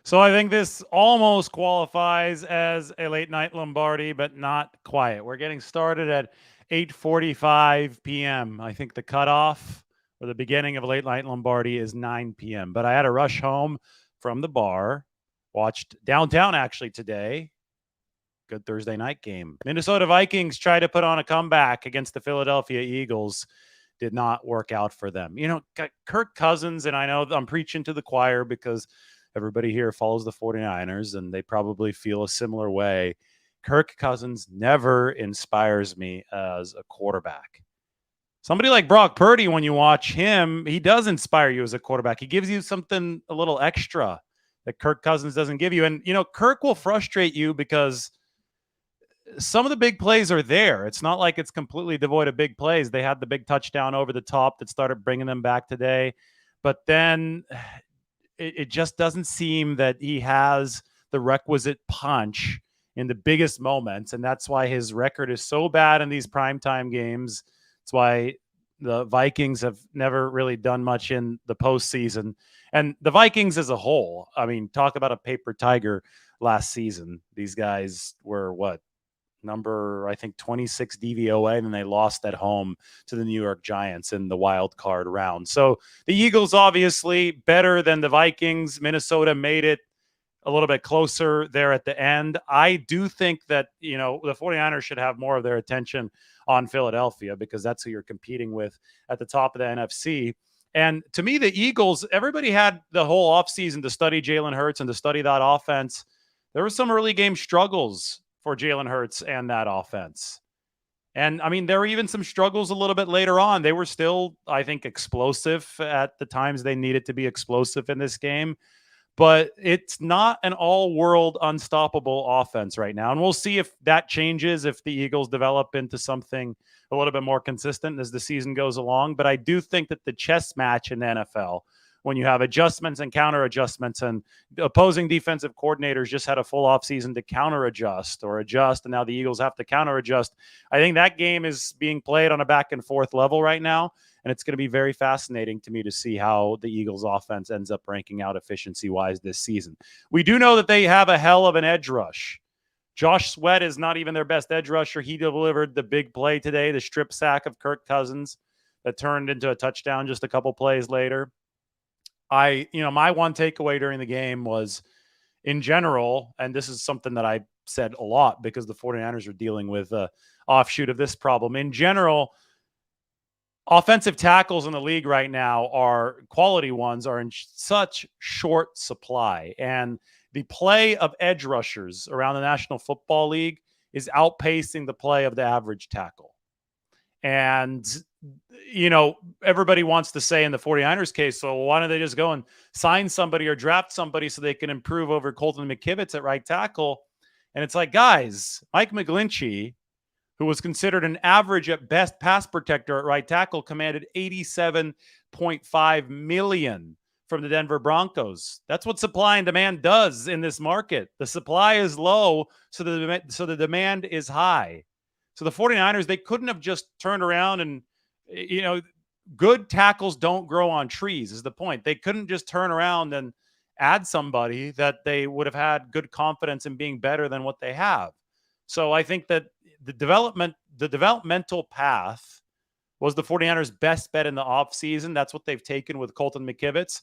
So I think this almost qualifies as a late night Lombardi, but not quite. We're getting started at 8:45 p.m. I think the cutoff or the beginning of a late night Lombardi is 9 p.m. But I had to rush home from the bar, watched downtown actually today. Good Thursday night game. Minnesota Vikings tried to put on a comeback against the Philadelphia Eagles. Did not work out for them. Kirk Cousins, and I know I'm preaching to the choir because everybody here follows the 49ers and they probably feel a similar way. Kirk Cousins never inspires me as a quarterback. Somebody like Brock Purdy, when you watch him, he does inspire you as a quarterback. He gives you something a little extra that Kirk Cousins doesn't give you. And, Kirk will frustrate you because some of the big plays are there. It's not like it's completely devoid of big plays. They had the big touchdown over the top that started bringing them back today. But then it just doesn't seem that he has the requisite punch in the biggest moments. And that's why his record is so bad in these primetime games. That's why the Vikings have never really done much in the postseason. And the Vikings as a whole, I mean, talk about a paper tiger last season. These guys were what? Number, I think, 26 DVOA, and then they lost at home to the New York Giants in the wild card round. So the Eagles obviously better than the Vikings. Minnesota made it a little bit closer there at the end. I do think that, the 49ers should have more of their attention on Philadelphia because that's who you're competing with at the top of the NFC. And to me, the Eagles, everybody had the whole offseason to study Jalen Hurts and to study that offense. There were some early game struggles for Jalen Hurts and that offense. And I mean, there were even some struggles a little bit later on. They were still, I think, explosive at the times they needed to be explosive in this game. But it's not an all-world unstoppable offense right now. And we'll see if that changes, if the Eagles develop into something a little bit more consistent as the season goes along. But I do think that the chess match in the NFL, when you have adjustments and counter adjustments, and opposing defensive coordinators just had a full offseason to counter adjust or adjust, and now the Eagles have to counter adjust. I think that game is being played on a back and forth level right now. And it's going to be very fascinating to me to see how the Eagles offense ends up ranking out efficiency-wise this season. We do know that they have a hell of an edge rush. Josh Sweat is not even their best edge rusher. He delivered the big play today, the strip sack of Kirk Cousins that turned into a touchdown just a couple plays later. My one takeaway during the game was, in general, and this is something that I said a lot because the 49ers are dealing with an offshoot of this problem. In general, offensive tackles in the league right now are quality ones are in such short supply. And the play of edge rushers around the National Football League is outpacing the play of the average tackle. And, everybody wants to say in the 49ers case, so why don't they just go and sign somebody or draft somebody so they can improve over Colton McKivitz at right tackle? And it's like, guys, Mike McGlinchey, who was considered an average at best pass protector at right tackle, commanded $87.5 million from the Denver Broncos. That's what supply and demand does in this market. The supply is low, so the demand is high. So the 49ers, they couldn't have just turned around and, good tackles don't grow on trees is the point. They couldn't just turn around and add somebody that they would have had good confidence in being better than what they have. So I think that the developmental path was the 49ers' best bet in the offseason. That's what they've taken with Colton McKivitz.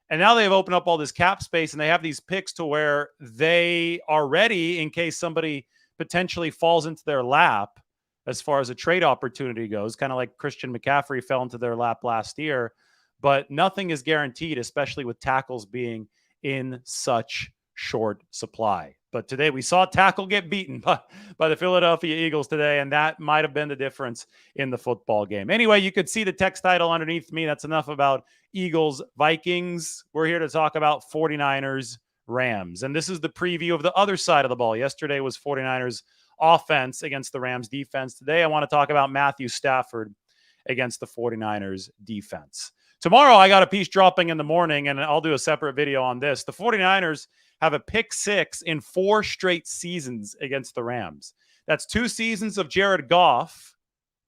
And now they've opened up all this cap space, and they have these picks to where they are ready in case somebody potentially falls into their lap as far as a trade opportunity goes, kind of like Christian McCaffrey fell into their lap last year. But nothing is guaranteed, especially with tackles being in such short supply. But today we saw tackle get beaten by the Philadelphia Eagles today, and that might have been the difference in the football game. Anyway, you could see the text title underneath me. That's enough about Eagles, Vikings. We're here to talk about 49ers, Rams. And this is the preview of the other side of the ball. Yesterday was 49ers offense against the Rams defense. Today I want to talk about Matthew Stafford against the 49ers defense. Tomorrow I got a piece dropping in the morning, and I'll do a separate video on this. The 49ers have a pick six in 4 straight seasons against the Rams. That's 2 seasons of Jared Goff,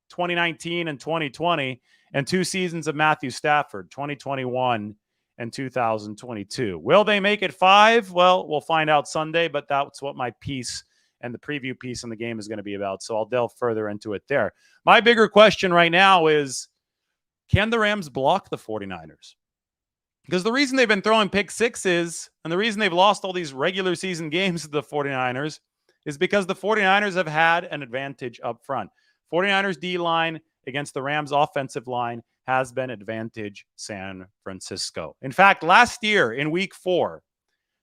2019 and 2020, and 2 seasons of Matthew Stafford, 2021 and 2022. Will they make it 5? Well, we'll find out Sunday, but that's what my piece and the preview piece in the game is going to be about. So I'll delve further into it there. My bigger question right now is, can the Rams block the 49ers? Because the reason they've been throwing pick sixes and the reason they've lost all these regular season games to the 49ers is because the 49ers have had an advantage up front. 49ers D-line against the Rams offensive line has been advantage San Francisco. In fact, last year in week 4,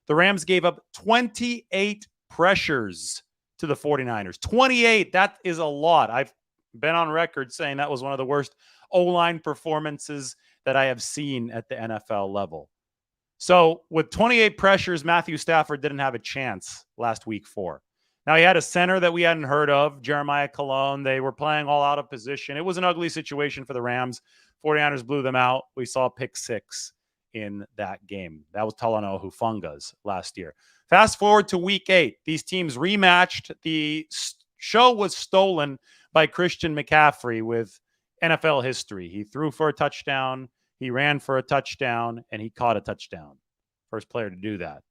the Rams gave up 28 pressures to the 49ers. 28, that is a lot. I've been on record saying that was one of the worst O-line performances that I have seen at the NFL level. So with 28 pressures, Matthew Stafford didn't have a chance last week 4. Now, he had a center that we hadn't heard of, Jeremiah Colon. They were playing all out of position. It was an ugly situation for the Rams. 49ers blew them out. We saw pick 6 in that game. That was Talanoa Hufanga's last year. Fast forward to week 8. These teams rematched. The show was stolen by Christian McCaffrey with NFL history. He threw for a touchdown, he ran for a touchdown, and he caught a touchdown. First player to do that.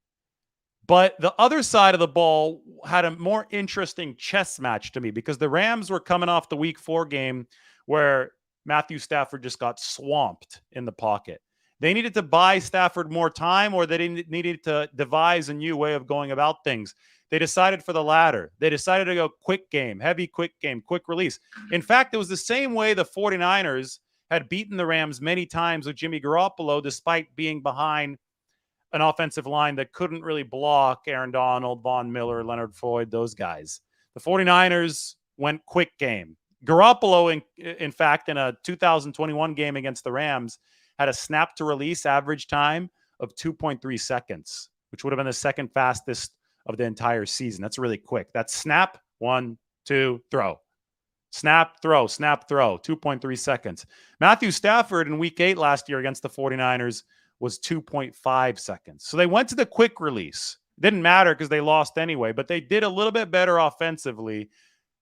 But the other side of the ball had a more interesting chess match to me because the Rams were coming off the week 4 game where Matthew Stafford just got swamped in the pocket. They needed to buy Stafford more time, or they needed to devise a new way of going about things. They decided for the latter. They decided to go quick game, heavy quick game, quick release. In fact, it was the same way the 49ers had beaten the Rams many times with Jimmy Garoppolo, despite being behind an offensive line that couldn't really block Aaron Donald, Von Miller, Leonard Floyd, those guys. The 49ers went quick game. Garoppolo, in fact, in a 2021 game against the Rams, had a snap to release average time of 2.3 seconds, which would have been the second fastest of the entire season. That's really quick. That's snap, 1, 2, throw. Snap, throw, 2.3 seconds. Matthew Stafford in week 8 last year against the 49ers was 2.5 seconds. So they went to the quick release. Didn't matter because they lost anyway, but they did a little bit better offensively,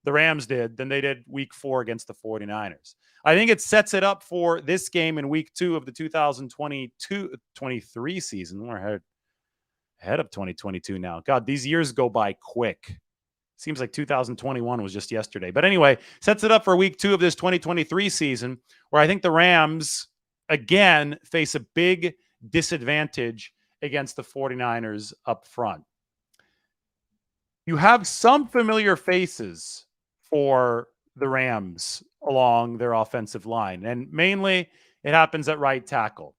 the Rams did, than they did week 4 against the 49ers. I think it sets it up for this game in week 2 of the 2022-23 season. We're ahead of 2022 now. God, these years go by quick. Seems like 2021 was just yesterday. But anyway, sets it up for week 2 of this 2023 season, where I think the Rams, again, face a big disadvantage against the 49ers up front. You have some familiar faces for the Rams along their offensive line, and mainly it happens at right tackle.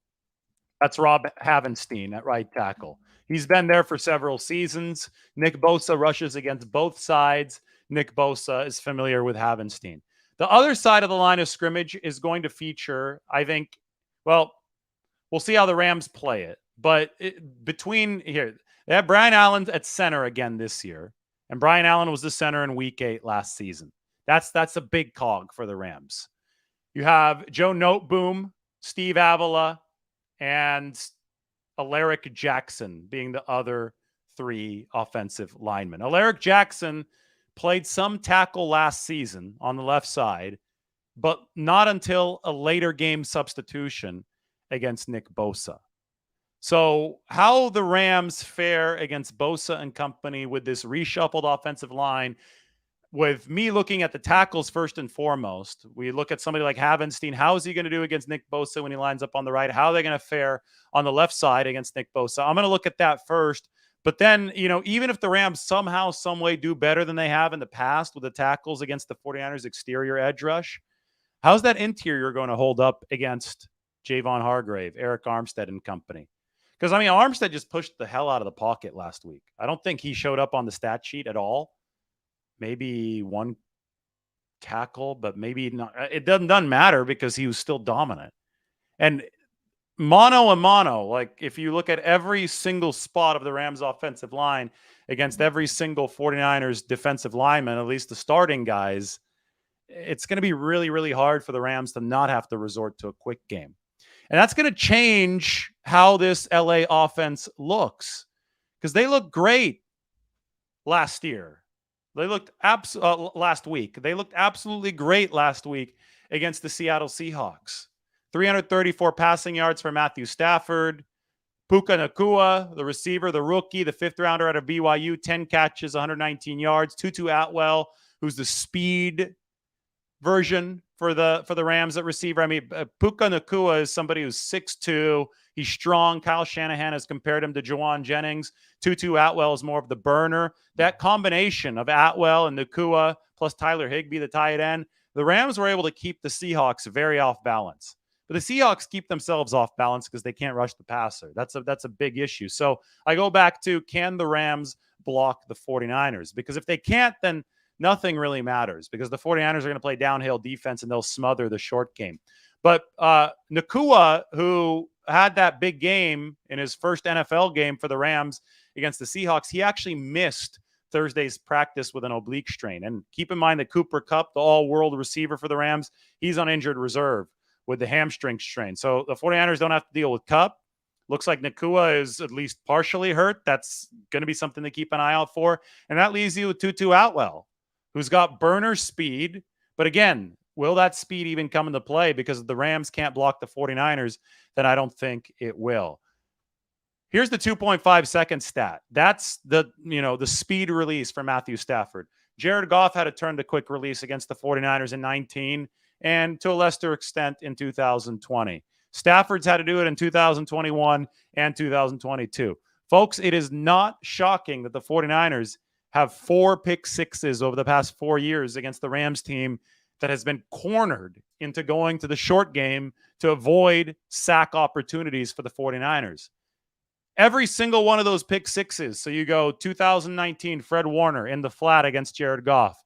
That's Rob Havenstein at right tackle. He's been there for several seasons. Nick Bosa rushes against both sides. Nick Bosa is familiar with Havenstein. The other side of the line of scrimmage is going to feature, I think, well, we'll see how the Rams play it. But between here, they have Brian Allen at center again this year. And Brian Allen was the center in week 8 last season. That's a big cog for the Rams. You have Joe Noteboom, Steve Avila, and Alaric Jackson being the other 3 offensive linemen. Alaric Jackson played some tackle last season on the left side, but not until a later game substitution against Nick Bosa. So how the Rams fare against Bosa and company with this reshuffled offensive line, with me looking at the tackles first and foremost, we look at somebody like Havenstein. How is he going to do against Nick Bosa when he lines up on the right? How are they going to fare on the left side against Nick Bosa? I'm going to look at that first. But then, even if the Rams somehow, some way do better than they have in the past with the tackles against the 49ers exterior edge rush, how's that interior going to hold up against Javon Hargrave, Eric Armstead and company? Because, Armstead just pushed the hell out of the pocket last week. I don't think he showed up on the stat sheet at all. Maybe one tackle, but maybe not. It doesn't matter because he was still dominant. And mano a mano, like if you look at every single spot of the Rams offensive line against every single 49ers defensive lineman, at least the starting guys, it's going to be really, really hard for the Rams to not have to resort to a quick game. And that's going to change how this LA offense looks, because they looked great last year. They looked last week. They looked absolutely great last week against the Seattle Seahawks. 334 passing yards for Matthew Stafford, Puka Nacua, the receiver, the rookie, the fifth rounder out of BYU, 10 catches, 119 yards. Tutu Atwell, who's the speed version for the Rams at receiver. I mean, Puka Nacua is somebody who's 6'2". He's strong. Kyle Shanahan has compared him to Jawan Jennings. Tutu Atwell is more of the burner. That combination of Atwell and Nacua plus Tyler Higbee, the tight end, the Rams were able to keep the Seahawks very off balance. But the Seahawks keep themselves off balance because they can't rush the passer. That's a big issue. So I go back to, can the Rams block the 49ers? Because if they can't, then nothing really matters, because the 49ers are going to play downhill defense and they'll smother the short game. But Nacua, who had that big game in his first NFL game for the Rams against the Seahawks, he actually missed Thursday's practice with an oblique strain. And keep in mind that Cooper Kupp, the all-world receiver for the Rams, he's on injured reserve with the hamstring strain. So the 49ers don't have to deal with Kupp. Looks like Nacua is at least partially hurt. That's going to be something to keep an eye out for. And that leaves you with Tutu Atwell, who's got burner speed. But again, will that speed even come into play? Because if the Rams can't block the 49ers, then I don't think it will. Here's the 2.5 second stat. That's the speed release for Matthew Stafford. Jared Goff had a turn to quick release against the 49ers in 19 and to a lesser extent in 2020. Stafford's had to do it in 2021 and 2022. Folks, it is not shocking that the 49ers have 4 pick sixes over the past 4 years against the Rams team that has been cornered into going to the short game to avoid sack opportunities for the 49ers. Every single one of those pick sixes. So you go 2019, Fred Warner in the flat against Jared Goff.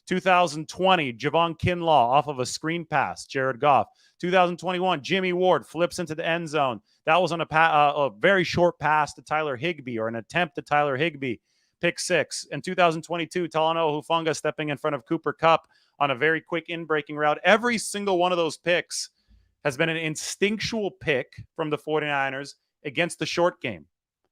2020, Javon Kinlaw off of a screen pass, Jared Goff. 2021, Jimmy Ward flips into the end zone. That was on a very short pass to Tyler Higbee, or an attempt to Tyler Higbee. Pick 6. In 2022, Talanoa Hufanga stepping in front of Cooper Kupp on a very quick in-breaking route. Every single one of those picks has been an instinctual pick from the 49ers against the short game.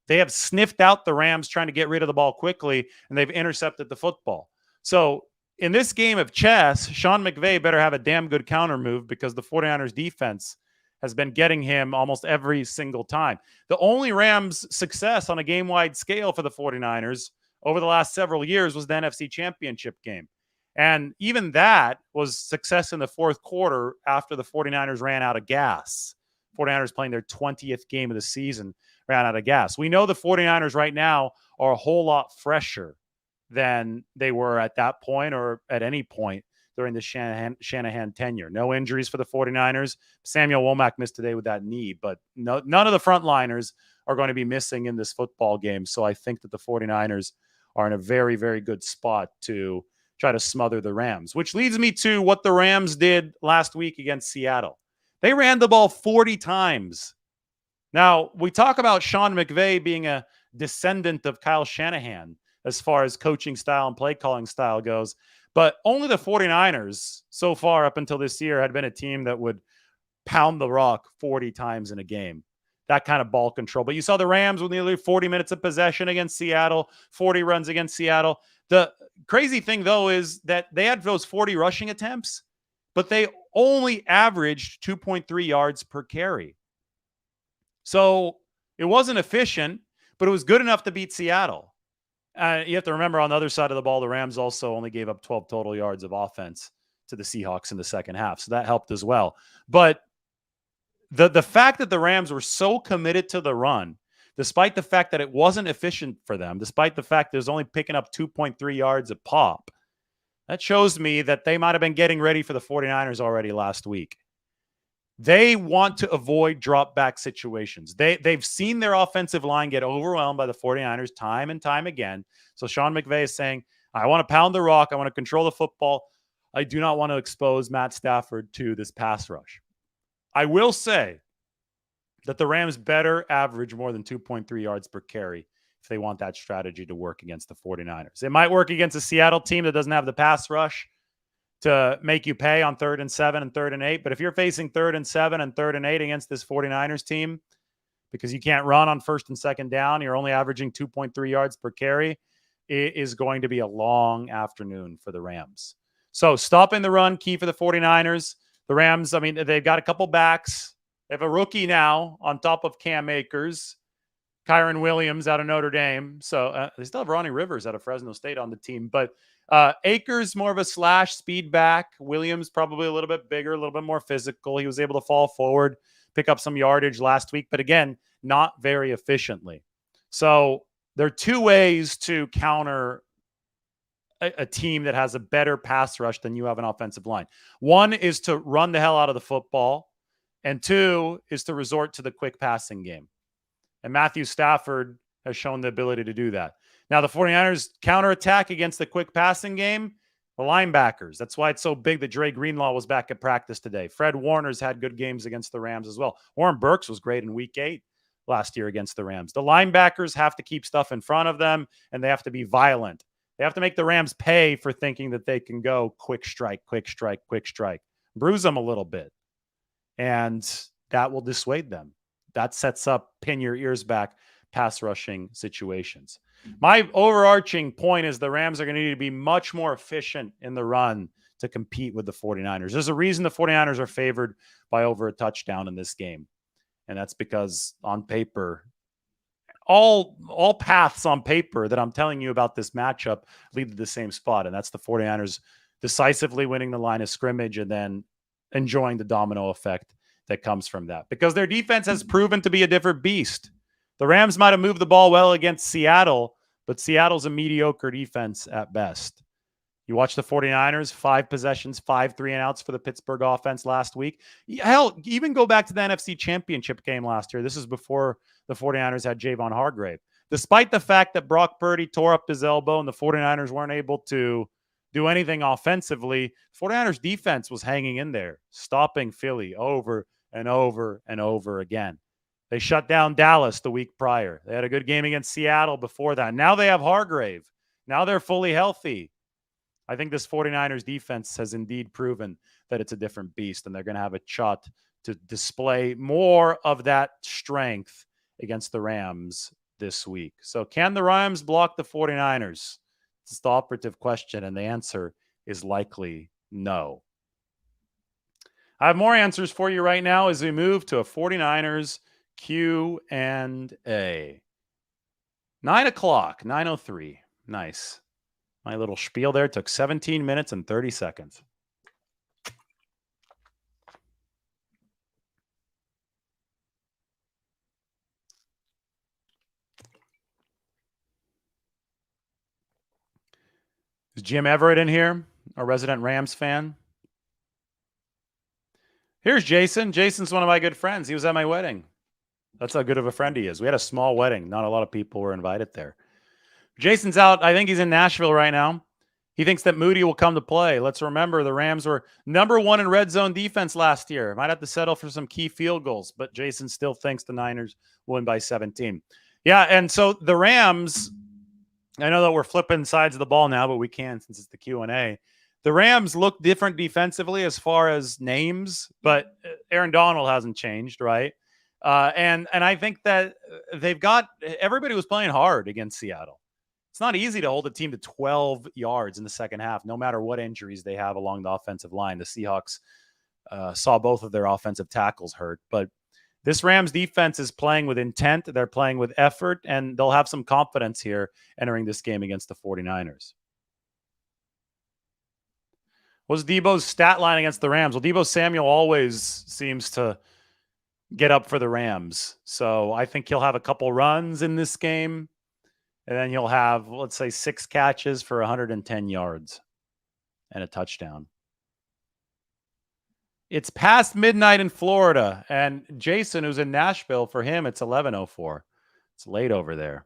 They have sniffed out the Rams trying to get rid of the ball quickly, and they've intercepted the football. So in this game of chess, Sean McVay better have a damn good counter move, because the 49ers defense has been getting him almost every single time. The only Rams success on a game-wide scale for the 49ers over the last several years was the NFC Championship game. And even that was success in the fourth quarter after the 49ers ran out of gas. 49ers playing their 20th game of the season ran out of gas. We know the 49ers right now are a whole lot fresher than they were at that point or at any point during the Shanahan tenure. No injuries for the 49ers. Samuel Womack missed today with that knee, but none of the frontliners are going to be missing in this football game. So I think that the 49ers are in a very, very good spot to try to smother the Rams, which leads me to what the Rams did last week against Seattle. They ran the ball 40 times. Now, we talk about Sean McVay being a descendant of Kyle Shanahan as far as coaching style and play calling style goes, but only the 49ers so far up until this year had been a team that would pound the rock 40 times in a game. That kind of ball control. But you saw the Rams with nearly 40 minutes of possession against Seattle, 40 runs against Seattle. The crazy thing, though, is that they had those 40 rushing attempts, but they only averaged 2.3 yards per carry. So it wasn't efficient, but it was good enough to beat Seattle. You have to remember, on the other side of the ball, the Rams also only gave up 12 total yards of offense to the Seahawks in the second half. So that helped as well. But the fact that the Rams were so committed to the run, despite the fact that it wasn't efficient for them, despite the fact that it was only picking up 2.3 yards a pop, that shows me that they might have been getting ready for the 49ers already last week. They want to avoid drop back situations. They've seen their offensive line get overwhelmed by the 49ers time and time again. So Sean McVay is saying, I want to pound the rock. I want to control the football. I do not want to expose Matt Stafford to this pass rush. I will say that the Rams better average more than 2.3 yards per carry if they want that strategy to work against the 49ers. It might work against a Seattle team that doesn't have the pass rush to make you pay on 3rd and 7 and 3rd and 8. But if you're facing 3rd and 7 and 3rd and 8 against this 49ers team, because you can't run on 1st and 2nd down, you're only averaging 2.3 yards per carry, it is going to be a long afternoon for the Rams. So stopping the run, key for the 49ers. The Rams, I mean, they've got a couple backs. They have a rookie now on top of Cam Akers. Kyron Williams out of Notre Dame. So they still have Ronnie Rivers out of Fresno State on the team. But Akers, more of a slash speed back. Williams, probably a little bit bigger, a little bit more physical. He was able to fall forward, pick up some yardage last week. But again, not very efficiently. So there are two ways to counter a team that has a better pass rush than you have an offensive line. One is to run the hell out of the football, and two is to resort to the quick passing game. And Matthew Stafford has shown the ability to do that. Now, the 49ers counterattack against the quick passing game, the linebackers. That's why it's so big that Dre Greenlaw was back at practice today. Fred Warner's had good games against the Rams as well. Warren Burks was great in week 8 last year against the Rams. The linebackers have to keep stuff in front of them, and they have to be violent. They have to make the Rams pay for thinking that they can go quick strike, quick strike, quick strike. Bruise them a little bit, and that will dissuade them. That sets up pin your ears back pass rushing situations. My overarching point is the Rams are going to need to be much more efficient in the run to compete with the 49ers. There's a reason the 49ers are favored by over a touchdown in this game. And that's because on paper, all paths on paper that I'm telling you about this matchup lead to the same spot. And that's the 49ers decisively winning the line of scrimmage and then enjoying the domino effect that comes from that, because their defense has proven to be a different beast. The Rams might have moved the ball well against Seattle, but Seattle's a mediocre defense at best. You watch the 49ers, 5 possessions, 5 3-and-outs for the Pittsburgh offense last week. Hell, even go back to the NFC Championship game last year. This is before the 49ers had Javon Hargrave. Despite the fact that Brock Purdy tore up his elbow and the 49ers weren't able to do anything offensively, 49ers defense was hanging in there, stopping Philly over and over and over again. They shut down Dallas the week prior. They had a good game against Seattle before that. Now they have Hargrave. Now they're fully healthy. I think this 49ers defense has indeed proven that it's a different beast, and they're going to have a shot to display more of that strength against the Rams this week. So can the Rams block the 49ers? It's the operative question, and the answer is likely no. I have more answers for you right now as we move to a 49ers Q&A. 9 o'clock, 9:03. Nice. My little spiel there took 17 minutes and 30 seconds. Is Jim Everett in here, a resident Rams fan? Here's Jason. Jason's one of my good friends. He was at my wedding. That's how good of a friend he is. We had a small wedding. Not a lot of people were invited there. Jason's out. I think he's in Nashville right now. He thinks that Moody will come to play. Let's remember the Rams were number 1 in red zone defense last year. Might have to settle for some key field goals, but Jason still thinks the Niners will win by 17. Yeah, and so the Rams, I know that we're flipping sides of the ball now, but we can since it's the Q&A. The Rams look different defensively as far as names, but Aaron Donald hasn't changed, right? And I think that they've got everybody was playing hard against Seattle. It's not easy to hold a team to 12 yards in the second half, no matter what injuries they have along the offensive line. The Seahawks saw both of their offensive tackles hurt, but this Rams defense is playing with intent. They're playing with effort, and they'll have some confidence here entering this game against the 49ers. What's Deebo's stat line against the Rams? Well, Deebo Samuel always seems to get up for the Rams. So I think he'll have a couple runs in this game, and then he'll have, let's say, 6 catches for 110 yards and a touchdown. It's past midnight in Florida, and Jason, who's in Nashville, for him, it's 11:04. It's late over there.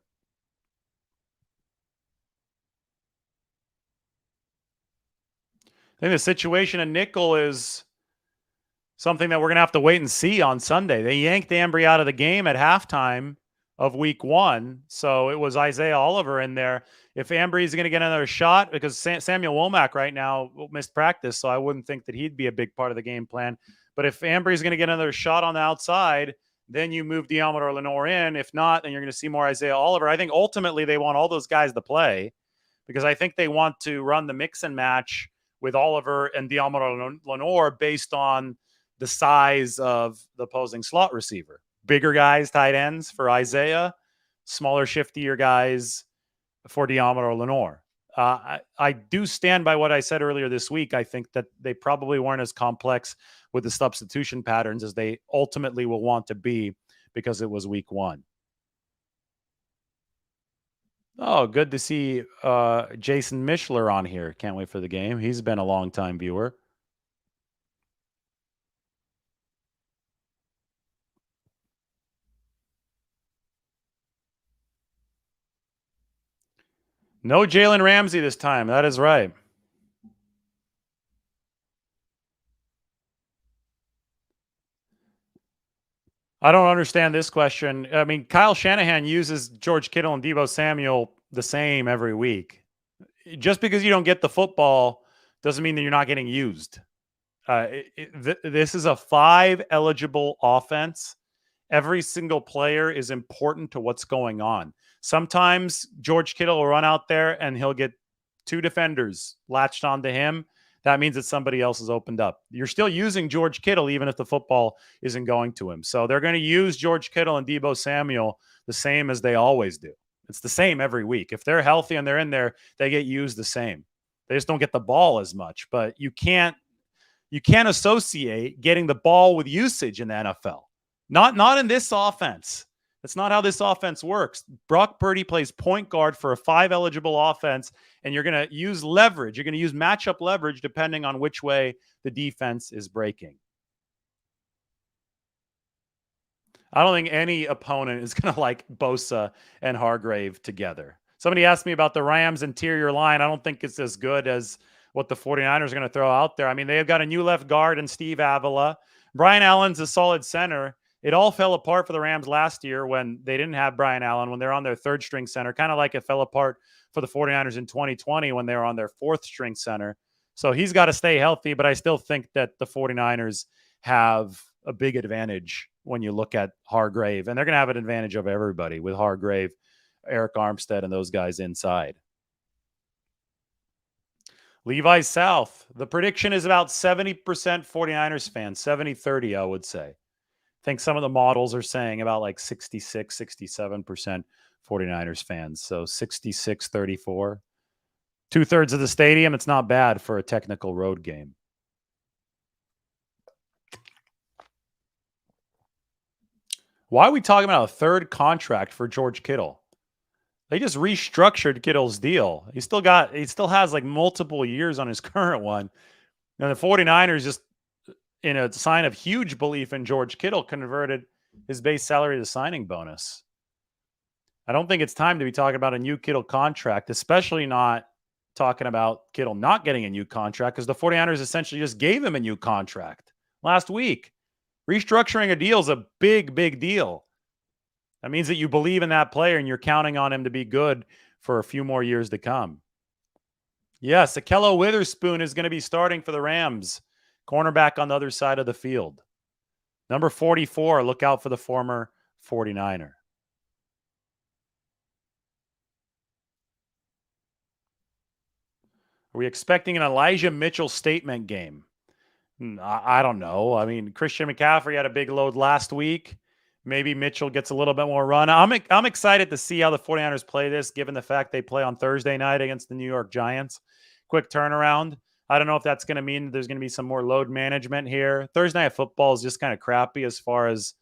I think the situation in nickel is something that we're going to have to wait and see on Sunday. They yanked Ambry out of the game at halftime of week 1, so it was Isaiah Oliver in there. If Ambry is going to get another shot, because Samuel Womack right now missed practice, so I wouldn't think that he'd be a big part of the game plan. But if Ambry is going to get another shot on the outside, then you move Deommodore Lenoir in. If not, then you're going to see more Isaiah Oliver. I think ultimately they want all those guys to play, because I think they want to run the mix and match with Oliver and Deommodore Lenoir based on the size of the opposing slot receiver. Bigger guys, tight ends for Isaiah, smaller, shiftier guys for Diamond or Lenore. I do stand by what I said earlier this week. I think that they probably weren't as complex with the substitution patterns as they ultimately will want to be because it was week one. Oh, good to see Jason Mishler on here. Can't wait for the game. He's been a long time viewer. No Jalen Ramsey this time. That is right. I don't understand this question. I mean, Kyle Shanahan uses George Kittle and Debo Samuel the same every week. Just because you don't get the football doesn't mean that you're not getting used. This is a 5 eligible offense. Every single player is important to what's going on. Sometimes George Kittle will run out there and he'll get 2 defenders latched onto him. That means that somebody else is opened up. You're still using George Kittle even if the football isn't going to him. So they're going to use George Kittle and Debo Samuel the same as they always do. It's the same every week. If they're healthy and they're in there, they get used the same. They just don't get the ball as much. But you can't associate getting the ball with usage in the NFL. Not in this offense. That's not how this offense works. Brock Purdy plays point guard for a 5 eligible offense, and you're going to use leverage. You're going to use matchup leverage depending on which way the defense is breaking. I don't think any opponent is going to like Bosa and Hargrave together. Somebody asked me about the Rams' interior line. I don't think it's as good as what the 49ers are going to throw out there. I mean, they've got a new left guard in Steve Avila. Brian Allen's a solid center. It all fell apart for the Rams last year when they didn't have Brian Allen, when they're on their third string center, kind of like it fell apart for the 49ers in 2020 when they were on their fourth string center. So he's got to stay healthy, but I still think that the 49ers have a big advantage when you look at Hargrave, and they're going to have an advantage of everybody with Hargrave, Eric Armstead, and those guys inside. Levi South. The prediction is about 70% 49ers fans, 70-30, I would say. I think some of the models are saying about like 66, 67% 49ers fans. So 66-34. 2/3 of the stadium. It's not bad for a technical road game. Why are we talking about a third contract for George Kittle? They just restructured Kittle's deal. He still has like multiple years on his current one. And the 49ers, just in a sign of huge belief in George Kittle, converted his base salary to signing bonus. I don't think it's time to be talking about a new Kittle contract, especially not talking about Kittle not getting a new contract, because the 49ers essentially just gave him a new contract last week. Restructuring a deal is a big, big deal. That means that you believe in that player and you're counting on him to be good for a few more years to come. Yes, Akello Witherspoon is going to be starting for the Rams, cornerback on the other side of the field. Number 44, look out for the former 49er. Are we expecting an Elijah Mitchell statement game? I don't know. I mean, Christian McCaffrey had a big load last week. Maybe Mitchell gets a little bit more run. I'm excited to see how the 49ers play this, given the fact they play on Thursday night against the New York Giants. Quick turnaround. I don't know if that's going to mean there's going to be some more load management here. Thursday night football is just kind of crappy as far as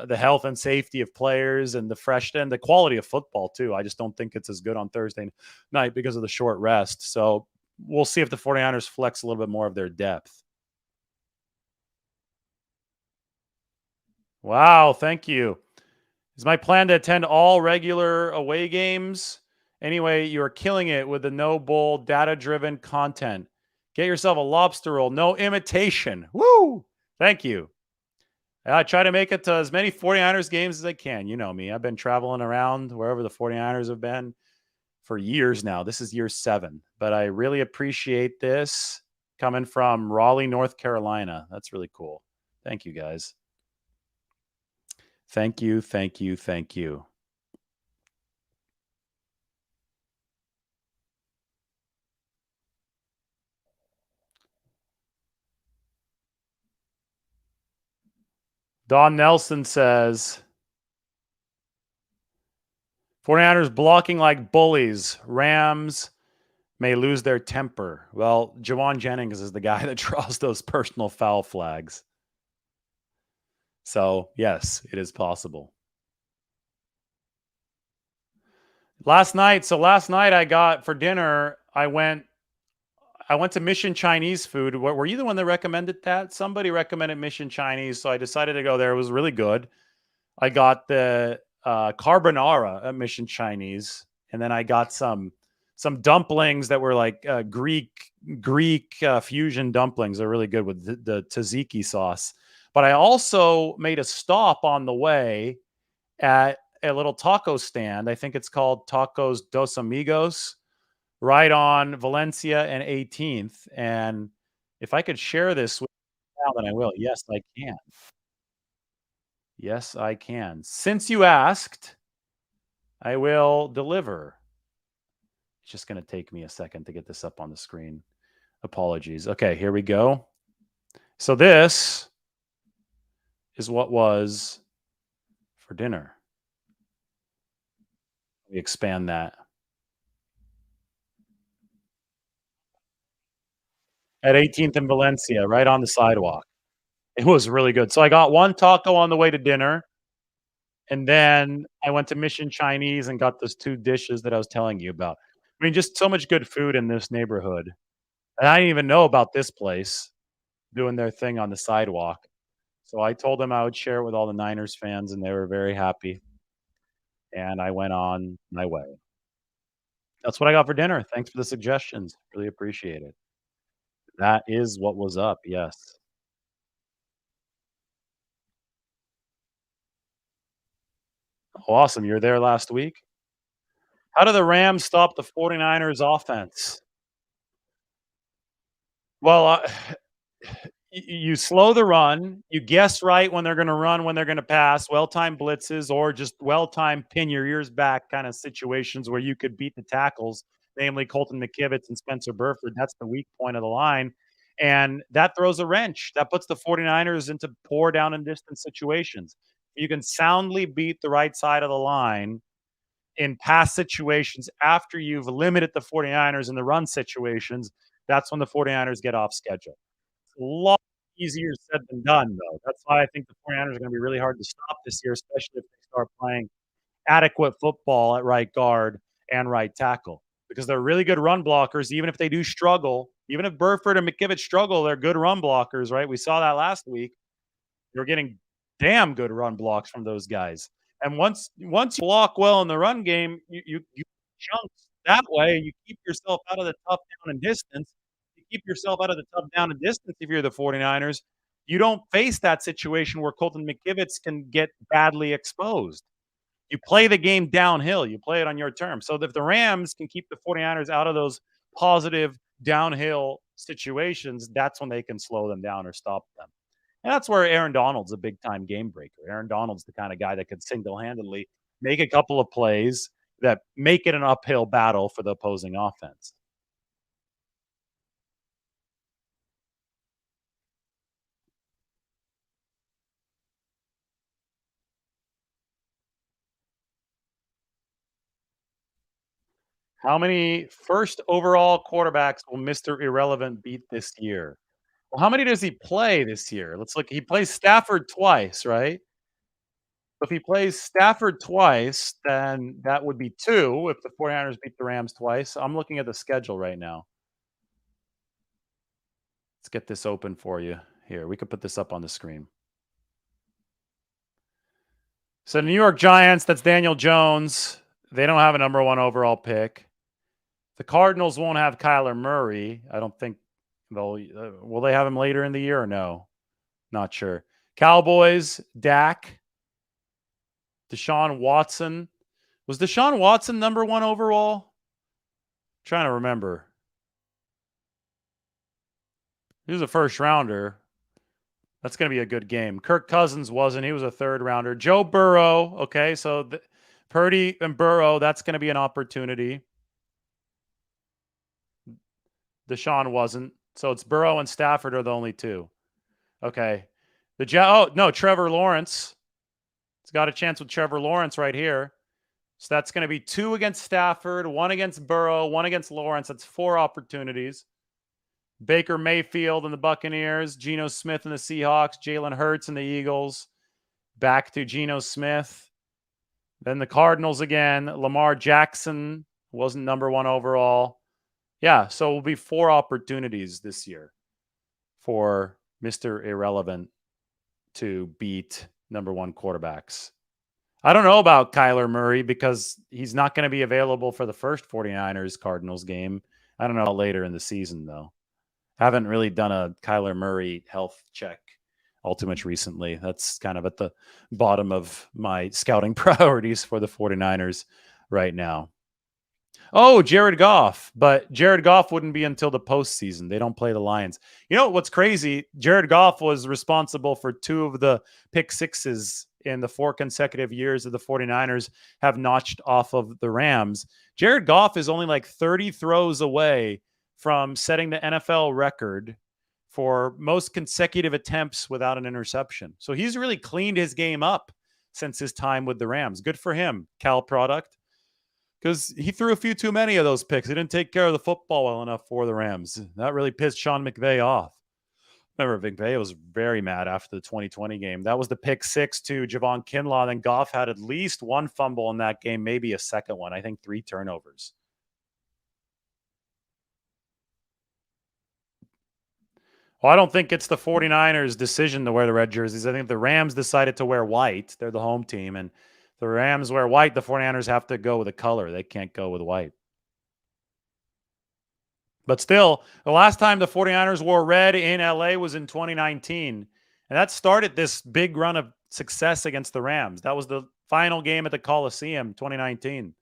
the health and safety of players and the fresh and the quality of football too. I just don't think it's as good on Thursday night because of the short rest. So we'll see if the 49ers flex a little bit more of their depth. Wow, thank you. Is my plan to attend all regular away games? Anyway, you're killing it with the no bull data driven content. Get yourself a lobster roll, no imitation. Woo! Thank you. I try to make it to as many 49ers games as I can. You know me. I've been traveling around wherever the 49ers have been for years now. This is year 7, but I really appreciate this coming from Raleigh, North Carolina. That's really cool. Thank you, guys. Thank you, thank you, thank you. Don Nelson says, 49ers blocking like bullies. Rams may lose their temper. Well, Jawan Jennings is the guy that draws those personal foul flags. So, yes, it is possible. Last night I got for dinner, I went to Mission Chinese food. Were you the one that recommended that? Somebody recommended Mission Chinese, so I decided to go there. It was really good. I got the carbonara at Mission Chinese, and then I got some dumplings that were like Greek fusion dumplings. They're really good with the tzatziki sauce. But I also made a stop on the way at a little taco stand. I think it's called Tacos Dos Amigos, right on Valencia and 18th. And if I could share this with you now, then I will. Yes, I can. Yes, I can. Since you asked, I will deliver. It's just going to take me a second to get this up on the screen. Apologies. Okay, here we go. So this is what was for dinner. Let me expand that. At 18th and Valencia, right on the sidewalk. It was really good. So I got one taco on the way to dinner, and then I went to Mission Chinese and got those 2 dishes that I was telling you about. I mean, just so much good food in this neighborhood. And I didn't even know about this place doing their thing on the sidewalk. So I told them I would share it with all the Niners fans, and they were very happy. And I went on my way. That's what I got for dinner. Thanks for the suggestions. Really appreciate it. That is what was up. Yes. Oh, awesome. You were there last week. How do the Rams stop the 49ers offense? Well, you slow the run, you guess right when they're going to run, when they're going to pass, well-timed blitzes, or just well-timed pin your ears back kind of situations where you could beat the tackles, namely Colton McKivitz and Spencer Burford. That's the weak point of the line. And that throws a wrench. That puts the 49ers into poor down and distance situations. You can soundly beat the right side of the line in pass situations after you've limited the 49ers in the run situations. That's when the 49ers get off schedule. A lot easier said than done, though. That's why I think the 49ers are gonna be really hard to stop this year, especially if they start playing adequate football at right guard and right tackle, because they're really good run blockers, even if they do struggle. Even if Burford and McKivitz struggle, they're good run blockers, right? We saw that last week. You're getting damn good run blocks from those guys. And once you block well in the run game, you chunks that way. You keep yourself out of the tough down and distance. You keep yourself out of the tough down and distance if you're the 49ers. You don't face that situation where Colton McKivitz can get badly exposed. You play the game downhill. You play it on your terms. So if the Rams can keep the 49ers out of those positive downhill situations, that's when they can slow them down or stop them. And that's where Aaron Donald's a big time game breaker. Aaron Donald's the kind of guy that could single handedly make a couple of plays that make it an uphill battle for the opposing offense. How many first overall quarterbacks will Mr. Irrelevant beat this year? Well, how many does he play this year? Let's look. He plays Stafford twice, right? If he plays Stafford twice, then that would be 2 if the 49ers beat the Rams twice. I'm looking at the schedule right now. Let's get this open for you here. We could put this up on the screen. So New York Giants, that's Daniel Jones. They don't have a number 1 overall pick. The Cardinals won't have Kyler Murray. I don't think they'll will they have him later in the year or no? Not sure. Cowboys, Dak, Deshaun Watson. Was Deshaun Watson number 1 overall? Trying to remember. He was a first rounder. That's going to be a good game. Kirk Cousins wasn't. He was a third rounder. Joe Burrow. Okay, so Purdy and Burrow, that's going to be an opportunity. Deshaun wasn't. So it's Burrow and Stafford are the only 2. Okay. Oh, no, Trevor Lawrence. It's got a chance with Trevor Lawrence right here. So that's going to be 2 against Stafford, 1 against Burrow, 1 against Lawrence. That's 4 opportunities. Baker Mayfield and the Buccaneers, Geno Smith and the Seahawks, Jalen Hurts and the Eagles. Back to Geno Smith. Then the Cardinals again. Lamar Jackson wasn't number 1 overall. Yeah, so it will be 4 opportunities this year for Mr. Irrelevant to beat number 1 quarterbacks. I don't know about Kyler Murray because he's not going to be available for the first 49ers Cardinals game. I don't know later in the season, though. Haven't really done a Kyler Murray health check all too much recently. That's kind of at the bottom of my scouting priorities for the 49ers right now. Oh, Jared Goff. But Jared Goff wouldn't be until the postseason. They don't play the Lions. You know what's crazy? Jared Goff was responsible for 2 of the pick sixes in the 4 consecutive years that the 49ers have notched off of the Rams. Jared Goff is only like 30 throws away from setting the NFL record for most consecutive attempts without an interception. So he's really cleaned his game up since his time with the Rams. Good for him, Cal product. Because he threw a few too many of those picks. He didn't take care of the football well enough for the Rams. That really pissed Sean McVay off. Remember, McVay was very mad after the 2020 game. That was the pick 6 to Javon Kinlaw. Then Goff had at least 1 fumble in that game, maybe a second one. I think 3 turnovers. Well, I don't think it's the 49ers' decision to wear the red jerseys. I think the Rams decided to wear white. They're the home team. And the Rams wear white. The 49ers have to go with a color. They can't go with white. But still, the last time the 49ers wore red in LA was in 2019. And that started this big run of success against the Rams. That was the final game at the Coliseum, 2019.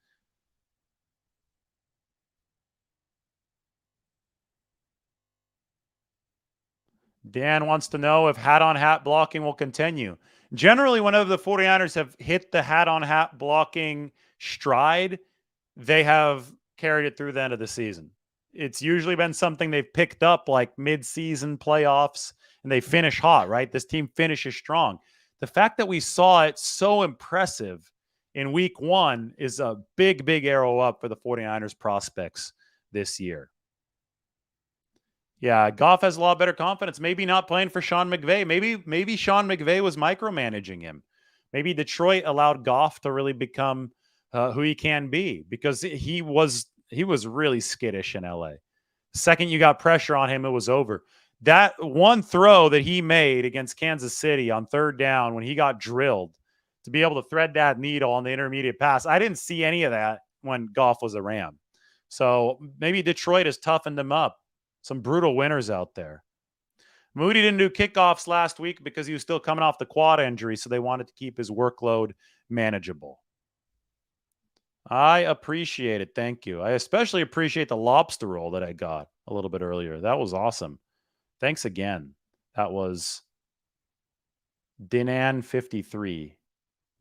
Dan wants to know if hat-on-hat blocking will continue. Generally, whenever the 49ers have hit the hat-on-hat blocking stride, they have carried it through the end of the season. It's usually been something they've picked up like mid-season playoffs, and they finish hot, right? This team finishes strong. The fact that we saw it so impressive in week 1 is a big, big arrow up for the 49ers prospects this year. Yeah, Goff has a lot better confidence. Maybe not playing for Sean McVay. Maybe Sean McVay was micromanaging him. Maybe Detroit allowed Goff to really become who he can be because he was really skittish in LA. Second you got pressure on him, it was over. That one throw that he made against Kansas City on 3rd down when he got drilled to be able to thread that needle on the intermediate pass, I didn't see any of that when Goff was a Ram. So maybe Detroit has toughened them up. Some brutal winners out there. Moody didn't do kickoffs last week because he was still coming off the quad injury, so they wanted to keep his workload manageable. I appreciate it. Thank you. I especially appreciate the lobster roll that I got a little bit earlier. That was awesome. Thanks again. That was Dinan53.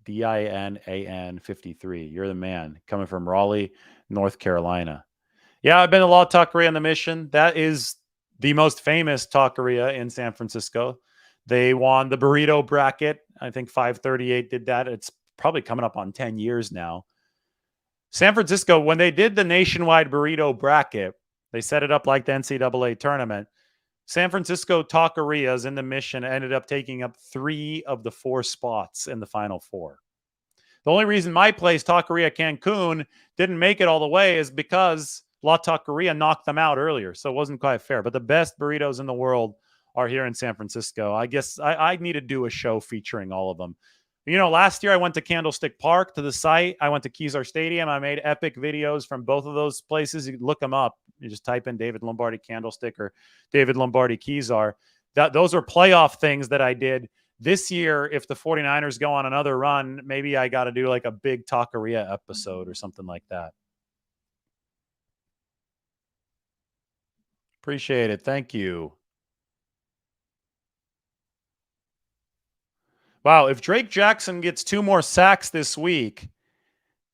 Dinan 53. You're the man. Coming from Raleigh, North Carolina. Yeah, I've been to La Taqueria on the Mission. That is the most famous taqueria in San Francisco. They won the burrito bracket. I think 538 did that. It's probably coming up on 10 years now. San Francisco, when they did the nationwide burrito bracket, they set it up like the NCAA tournament. San Francisco taquerias in the Mission ended up taking up 3 of the 4 spots in the Final Four. The only reason my place, Taqueria Cancun, didn't make it all the way is because La Taqueria knocked them out earlier, so it wasn't quite fair. But the best burritos in the world are here in San Francisco. I guess I need to do a show featuring all of them. You know, last year I went to Candlestick Park to the site. I went to Kezar Stadium. I made epic videos from both of those places. You can look them up. You just type in David Lombardi Candlestick or David Lombardi Kezar. Those are playoff things that I did. This year, if the 49ers go on another run, maybe I got to do like a big taqueria episode or something like that. Appreciate it. Thank you. Wow, if Drake Jackson gets 2 more sacks this week,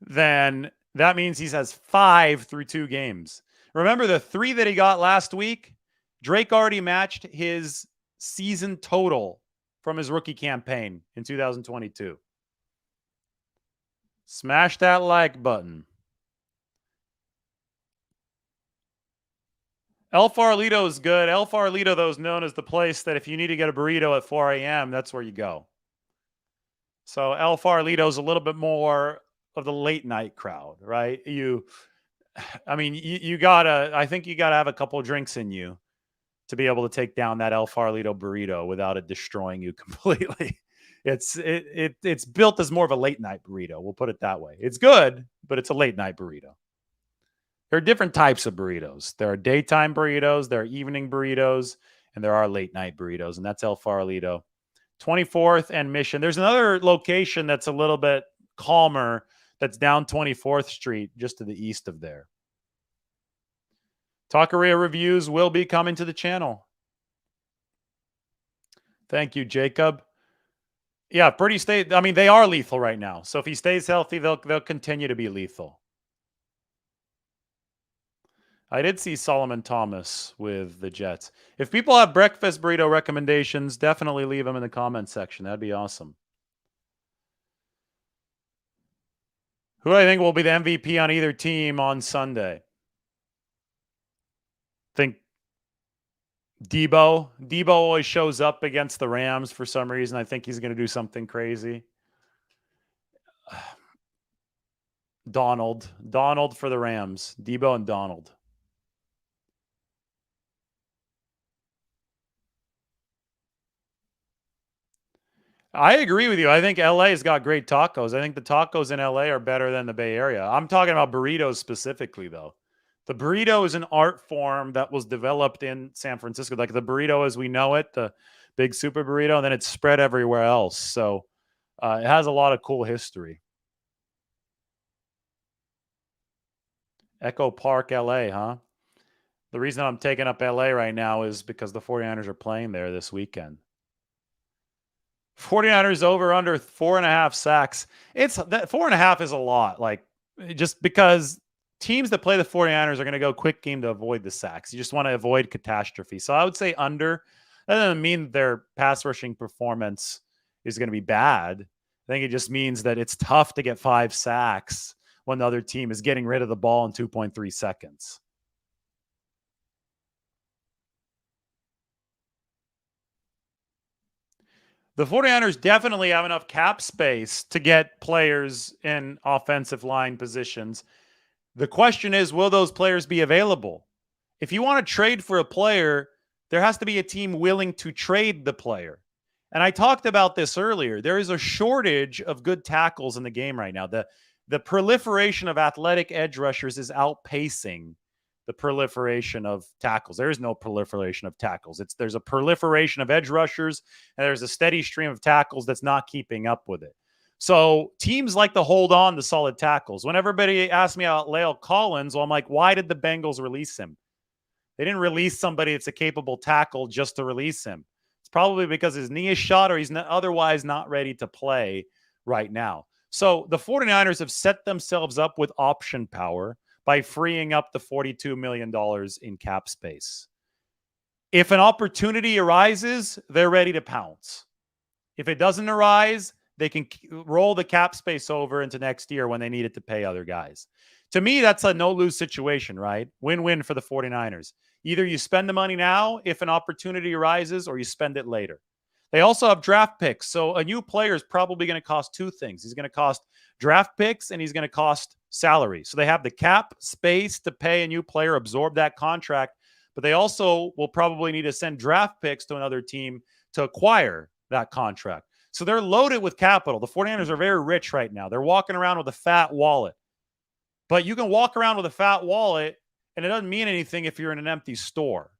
then that means he has 5 through 2 games. Remember the 3 that he got last week? Drake already matched his season total from his rookie campaign in 2022. Smash that like button. El Farolito is good. El Farolito, though, is known as the place that if you need to get a burrito at 4 a.m., that's where you go. So El Farolito is a little bit more of the late night crowd, right? I think you gotta have a couple drinks in you to be able to take down that El Farolito burrito without it destroying you completely. It's built as more of a late night burrito. We'll put it that way. It's good, but it's a late night burrito. There are different types of burritos. There are daytime burritos, there are evening burritos, and there are late night burritos, and that's El Farolito. 24th and Mission. There's another location that's a little bit calmer that's down 24th Street, just to the east of there. Taqueria reviews will be coming to the channel. Thank you, Jacob. Yeah, Purdy State. I mean, they are lethal right now. So if he stays healthy, they'll continue to be lethal. I did see Solomon Thomas with the Jets. If people have breakfast burrito recommendations, definitely leave them in the comments section. That'd be awesome. Who do I think will be the MVP on either team on Sunday? Think Debo. Debo always shows up against the Rams for some reason. I think he's going to do something crazy. Donald for the Rams. Debo and Donald. I agree with you. I think LA has got great tacos. I think the tacos in LA are better than the Bay Area. I'm talking about burritos specifically, though. The burrito is an art form that was developed in San Francisco, like the burrito as we know it, the big super burrito, and then it's spread everywhere else. So it has a lot of cool history. Echo Park, LA, huh? The reason I'm taking up LA right now is because the 49ers are playing there this weekend. 49ers over under 4.5 sacks. It's that 4.5 is a lot. Like, just because teams that play the 49ers are going to go quick game to avoid the sacks. You just want to avoid catastrophe. So I would say under. That doesn't mean their pass rushing performance is going to be bad. I think it just means that it's tough to get 5 sacks when the other team is getting rid of the ball in 2.3 seconds. The 49ers definitely have enough cap space to get players in offensive line positions. The question is, will those players be available? If you want to trade for a player, there has to be a team willing to trade the player. And I talked about this earlier. There is a shortage of good tackles in the game right now. The proliferation of athletic edge rushers is outpacing the proliferation of tackles. There is no proliferation of tackles. There's a proliferation of edge rushers, and there's a steady stream of tackles that's not keeping up with it. So teams like to hold on to solid tackles. When everybody asks me about La'el Collins, well, I'm like, why did the Bengals release him? They didn't release somebody that's a capable tackle just to release him. It's probably because his knee is shot or he's otherwise not ready to play right now. So the 49ers have set themselves up with option power by freeing up the $42 million in cap space. If an opportunity arises, they're ready to pounce. If it doesn't arise, they can roll the cap space over into next year when they need it to pay other guys. To me, that's a no-lose situation, right? Win-win for the 49ers. Either you spend the money now if an opportunity arises, or you spend it later. They also have draft picks. So a new player is probably going to cost 2 things. He's going to cost draft picks and he's going to cost salary. So they have the cap space to pay a new player, absorb that contract, but they also will probably need to send draft picks to another team to acquire that contract. So they're loaded with capital. The 49ers are very rich right now. They're walking around with a fat wallet. But you can walk around with a fat wallet and it doesn't mean anything if you're in an empty store.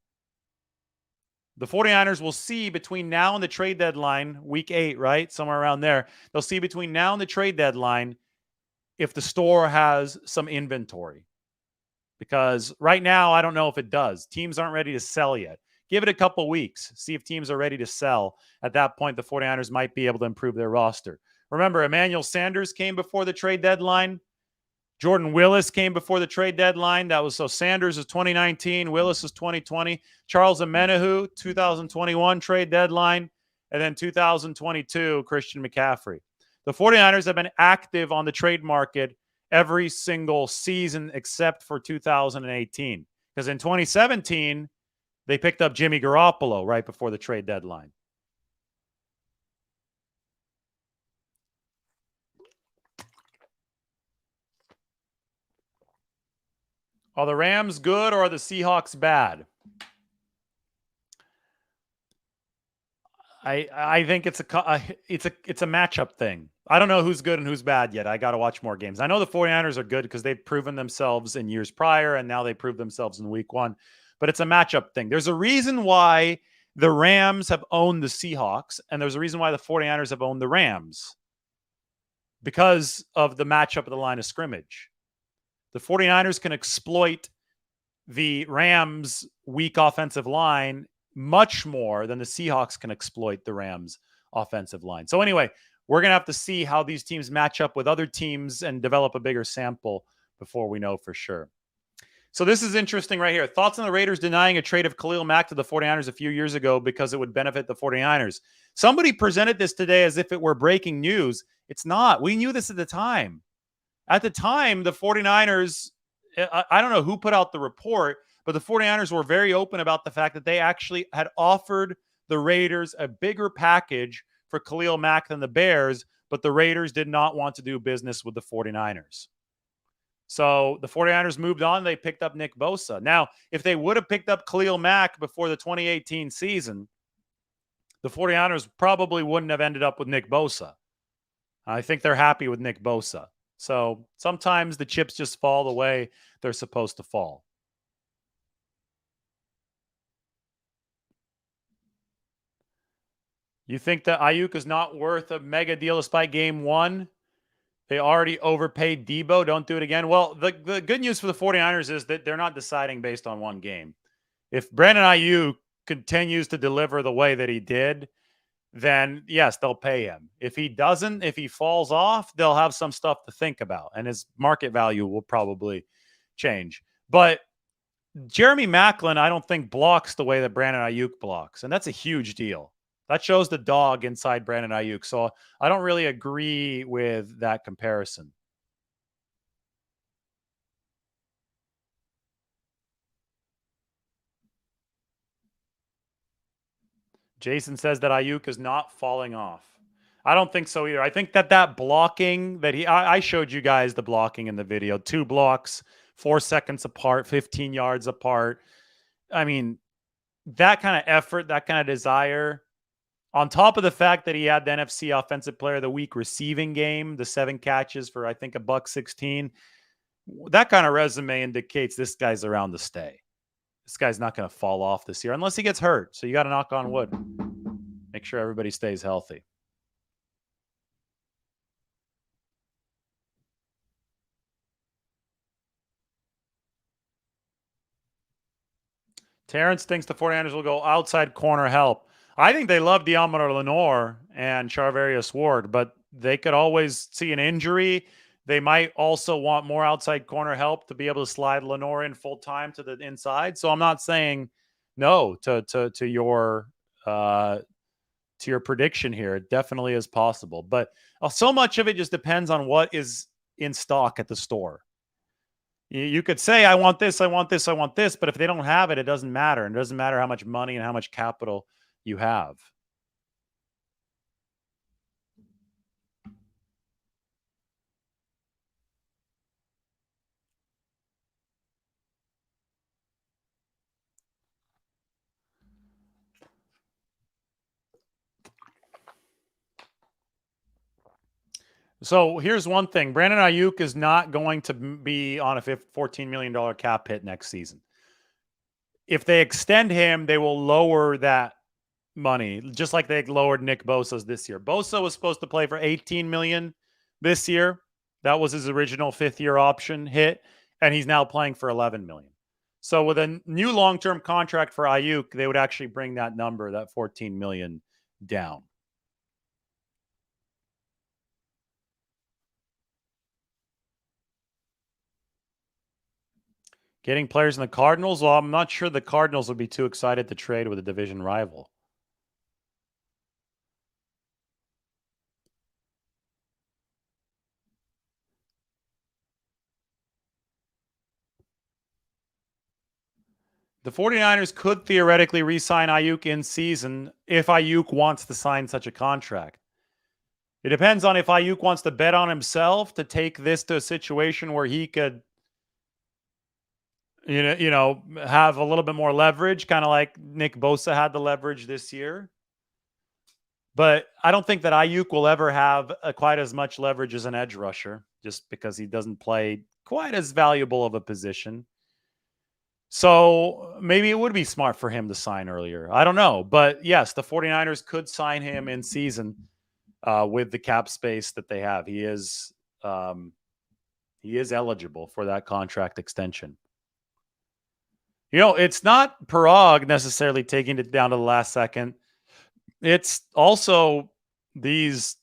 The 49ers will see between now and the trade deadline, week 8, right? Somewhere around there. They'll see between now and the trade deadline if the store has some inventory. Because right now, I don't know if it does. Teams aren't ready to sell yet. Give it a couple weeks. See if teams are ready to sell. At that point, the 49ers might be able to improve their roster. Remember, Emmanuel Sanders came before the trade deadline. Jordan Willis came before the trade deadline. That was so Sanders is 2019, Willis is 2020. Charles Omenihu, 2021 trade deadline, and then 2022 Christian McCaffrey. The 49ers have been active on the trade market every single season except for 2018. Because in 2017, they picked up Jimmy Garoppolo right before the trade deadline. Are the Rams good or are the Seahawks bad? I think it's a matchup thing. I don't know who's good and who's bad yet. I got to watch more games. I know the 49ers are good because they've proven themselves in years prior, and now they prove themselves in week one. But it's a matchup thing. There's a reason why the Rams have owned the Seahawks, and there's a reason why the 49ers have owned the Rams because of the matchup of the line of scrimmage. The 49ers can exploit the Rams' weak offensive line much more than the Seahawks can exploit the Rams' offensive line. So anyway, we're going to have to see how these teams match up with other teams and develop a bigger sample before we know for sure. So this is interesting right here. Thoughts on the Raiders denying a trade of Khalil Mack to the 49ers a few years ago because it would benefit the 49ers. Somebody presented this today as if it were breaking news. It's not. We knew this at the time. At the time, the 49ers, I don't know who put out the report, but the 49ers were very open about the fact that they actually had offered the Raiders a bigger package for Khalil Mack than the Bears, but the Raiders did not want to do business with the 49ers. So the 49ers moved on. They picked up Nick Bosa. Now, if they would have picked up Khalil Mack before the 2018 season, the 49ers probably wouldn't have ended up with Nick Bosa. I think they're happy with Nick Bosa. So sometimes the chips just fall the way they're supposed to fall. You think that Ayuk is not worth a mega deal despite game one? They already overpaid Debo. Don't do it again. Well, the good news for the 49ers is that they're not deciding based on one game. If Brandon Ayuk continues to deliver the way that he did, then yes, they'll pay him. If he doesn't, if he falls off, they'll have some stuff to think about, and his market value will probably change. But Jeremy Maclin, I don't think blocks the way that Brandon Ayuk blocks, and that's a huge deal. That shows the dog inside Brandon Ayuk. So I don't really agree with that comparison. Jason says that Ayuk is not falling off. I don't think so either. I think that blocking that I showed you guys the blocking in the video. 2 blocks, 4 seconds apart, 15 yards apart. I mean, that kind of effort, that kind of desire, on top of the fact that he had the NFC Offensive Player of the Week receiving game, the 7 catches for, I think, $116. That kind of resume indicates this guy's around to stay. This guy's not going to fall off this year unless he gets hurt. So you got to knock on wood. Make sure everybody stays healthy. Terrence thinks the 49ers will go outside corner help. I think they love Deommodore Lenoir and Charvarius Ward, but they could always see an injury. They might also want more outside corner help to be able to slide Lenoir in full time to the inside. So I'm not saying no to your prediction here. It definitely is possible, but so much of it just depends on what is in stock at the store. You could say, I want this, I want this, I want this, but if they don't have it, it doesn't matter. And it doesn't matter how much money and how much capital you have. So here's one thing. Brandon Ayuk is not going to be on a $14 million cap hit next season. If they extend him, they will lower that money, just like they lowered Nick Bosa's this year. Bosa was supposed to play for $18 million this year. That was his original 5th-year option hit, and he's now playing for $11 million. So with a new long-term contract for Ayuk, they would actually bring that number, that $14 million, down. Getting players in the Cardinals? Well, I'm not sure the Cardinals would be too excited to trade with a division rival. The 49ers could theoretically re-sign Ayuk in season if Ayuk wants to sign such a contract. It depends on if Ayuk wants to bet on himself to take this to a situation where he could, have a little bit more leverage, kind of like Nick Bosa had the leverage this year. But I don't think that Ayuk will ever have quite as much leverage as an edge rusher, just because he doesn't play quite as valuable of a position. So maybe it would be smart for him to sign earlier. I don't know. But yes, the 49ers could sign him in season with the cap space that they have. He is eligible for that contract extension. It's not Parag necessarily taking it down to the last second. It's also these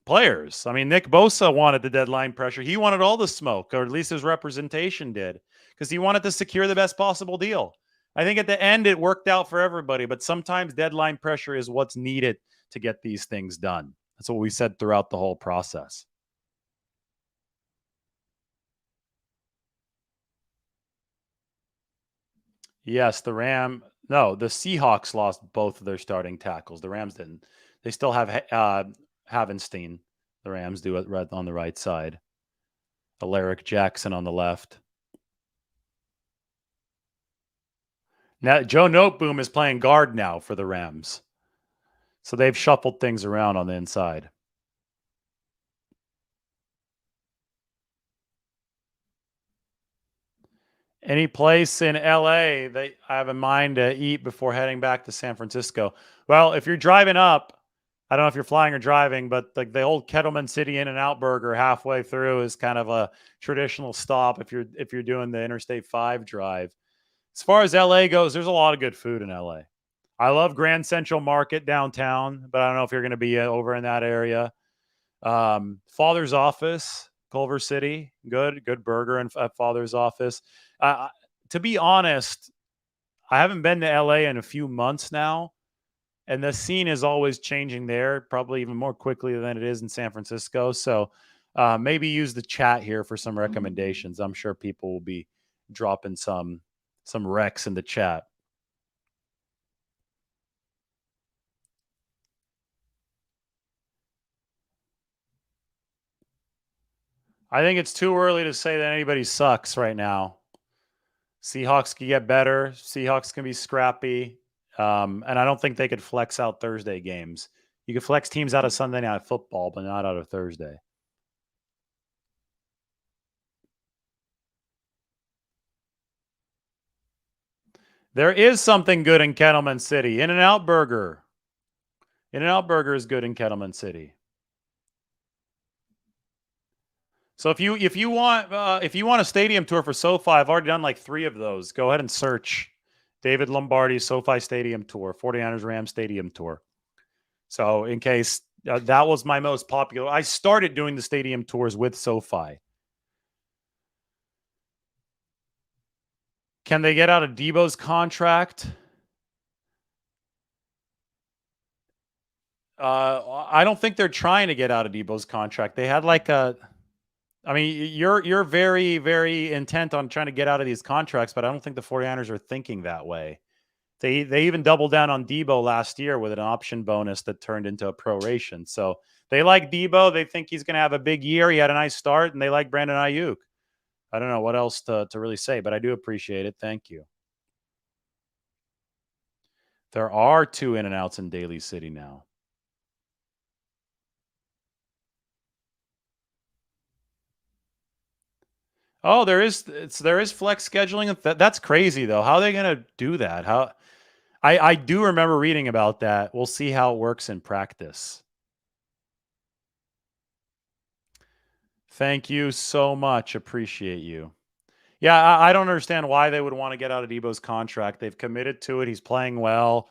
players. I mean, Nick Bosa wanted the deadline pressure. He wanted all the smoke, or at least his representation did, because he wanted to secure the best possible deal. I think at the end it worked out for everybody, but sometimes deadline pressure is what's needed to get these things done. That's what we said throughout the whole process. Yes, the Seahawks lost both of their starting tackles. The Rams didn't. They still have Havenstein. The Rams do it right on the right side. Alaric Jackson on the left. Now Joe Noteboom is playing guard now for the Rams. So they've shuffled things around on the inside. Any place in LA that I have in mind to eat before heading back to San Francisco? Well, if you're driving up, I don't know if you're flying or driving, but like the old Kettleman City In-N-Out Burger halfway through is kind of a traditional stop if you're doing the Interstate 5 drive. As far as LA goes, there's a lot of good food in LA. I love Grand Central Market downtown, but I don't know if you're going to be over in that area. Father's Office, Culver City, good burger at Father's Office. To be honest, I haven't been to LA in a few months now, and the scene is always changing there, probably even more quickly than it is in San Francisco. So maybe use the chat here for some recommendations. I'm sure people will be dropping some recs in the chat. I think it's too early to say that anybody sucks right now. Seahawks can get better. Seahawks can be scrappy. And I don't think they could flex out Thursday games. You could flex teams out of Sunday Night Football, but not out of Thursday. There is something good in Kettleman City. In-N-Out Burger. In-N-Out Burger is good in Kettleman City. So if you want a stadium tour for SoFi, I've already done like 3 of those. Go ahead and search David Lombardi SoFi Stadium Tour, 49ers Rams Stadium Tour. So in case that was my most popular, I started doing the stadium tours with SoFi. Can they get out of Debo's contract? I don't think they're trying to get out of Debo's contract. They had you're very, very intent on trying to get out of these contracts, but I don't think the 49ers are thinking that way. They even doubled down on Debo last year with an option bonus that turned into a proration. So they like Debo. They think he's going to have a big year. He had a nice start, and they like Brandon Ayuk. I don't know what else to really say, but I do appreciate it. Thank you. There are 2 In-N-Outs in Daly City now. Oh, there is flex scheduling. That's crazy though. How are they going to do that? I do remember reading about that. We'll see how it works in practice. Thank you so much. Appreciate you. Yeah, I don't understand why they would want to get out of Debo's contract. They've committed to it. He's playing well.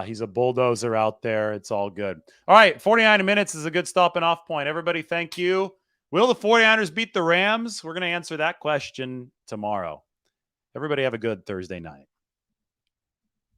He's a bulldozer out there. It's all good. All right, 49 minutes is a good stopping off point. Everybody, thank you. Will the 49ers beat the Rams? We're going to answer that question tomorrow. Everybody have a good Thursday night.